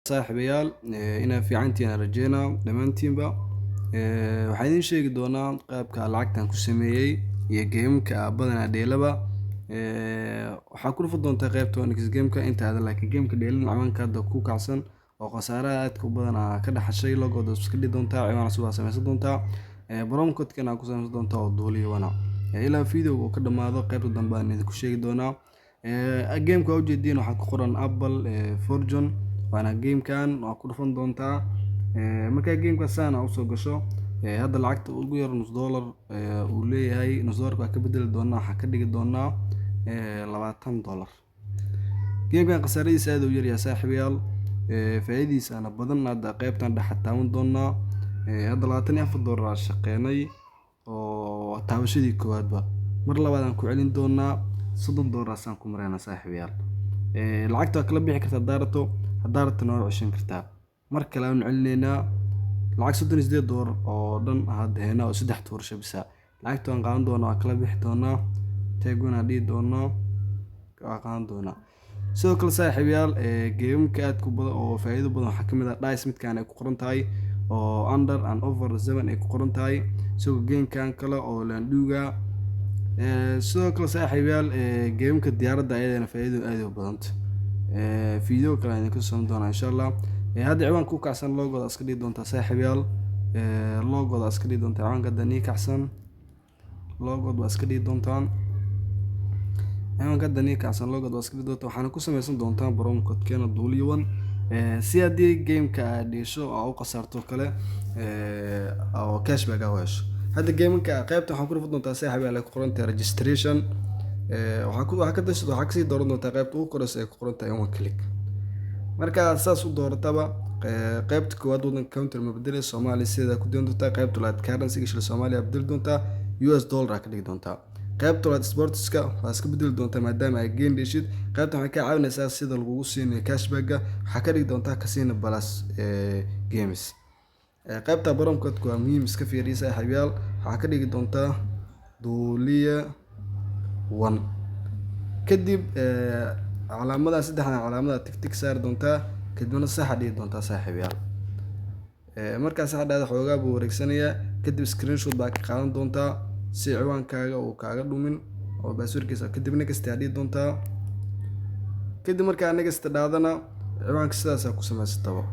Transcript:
saaxiibayaal inaa fiicantiin aan rajeynaa dhammaantiinba waxaan idiin sheegi doonaa qaabka lacagtan ku sameeyay iyo geemka badanaa dheelaba waxaa ku dhufan doontaa qaybta Onyx gameka inta aad laakiin geemka dheelin cawanka hadda ku kacsan oo khasaaraha aadka u badan ka dhaxashay logooda iska dhigi doontaa ciwaan cusub aad samaysan doontaa baroon code-kana ku samaysan doontaa oo duuliyo wana ilaa video uu ka dhamaado qaybta dambe aan idinku sheegi doonaa geemka u jeedin waxaa ku qoran Apple Fortune waana geemkan waa ku dhufan doontaa marka geemka saan u soo gasho hadda lacagta ugu yar $1 uu leeyahay $1 ka bedeli doonaa waxa ka dhigi doonaa $20 geemkan khasaaradiisa aad u yar yahay saaxiibayaal faa'iidadiisa ana badan hadda qaybtan dhaxataawan doonaa hadda $24 shaqeynay oo taabashadii koowaadba mar labaad aan ku celin doonaa $30 aan ku marayna saaxiibayaal lacagta kala bixi kartaa daarto hadaarta noo ceshan kartaa mar kale aan celinayna lacag $38 oo dhan hadda heena oo 3 tuursho bisa lacagta aan qaadan doonaa waa kala bixi doonaa teeguna dhii doonaa qaadan doonaa sidoo kale saaxiibayaal geemka aad ku badan oo faa'iido badan waxa kamid ah dice midkaan ay ku qoran tahay oo under and over 7 ay ku qoran tahay sidoo geemkan kale oo landhuga sidoo kale saaxiibayaal geemka diyaaradda ayadana faa'iido aad u badan video kale aan ku soo doonaa insha Allah hadda ciwaan ku kacsan logooda iska dhigi doontaa saaxiibayaal logooda iska dhigi doontaa ciwaanka dani kacsan logooda iska dhigi doontaan ciwaanka dani kacsan logooda iska dhigi doontaa waxaan ku samaysan doontaa baroon code-keena duuliyowan si hadii geemka aad dhesho oo u qasarto kale oo cashback ah hesho hadda geemka qaybta waxaan ku dhufan doontaa saaxiibayaal ay ku qoran tahay registration waxaa ka dasho waxaa kasii dooran doontaa qaybta ugu koraysa ay ku qoran tahay one click marka saas u doorataba qaybta koowaad wadan counter ma bedelay Soomaaliya sida ku doon doontaa qaybta labaad currency shil Soomaaliya bedel doontaa US dollar ka dhigi doontaa qaybta labaad sportska waa iska bedel doontaa maadaama ay game dhishid qaybta waxay ka caawinaysaa sida lagu siinayo cashback waxaa ka dhigi doontaa casino plus games qaybta baroon code waa muhiim iska fiiriyo saaxiibayaal waxaa ka dhigi doontaa duuliya 1 kadib calaamada saddexda calaamada tig saar doontaa kadibna sax dhigi doontaa saaxiibayaal marka saxdaada xoogaa buu wareegsanaya kadib screenshot baa ka qaadan doontaa si ciwaankaaga uu kaaga dhumin oo passwordkiisa kadib next dhigi doontaa kadib marka next dhaadana ciwaanka sidaas ku samaysataba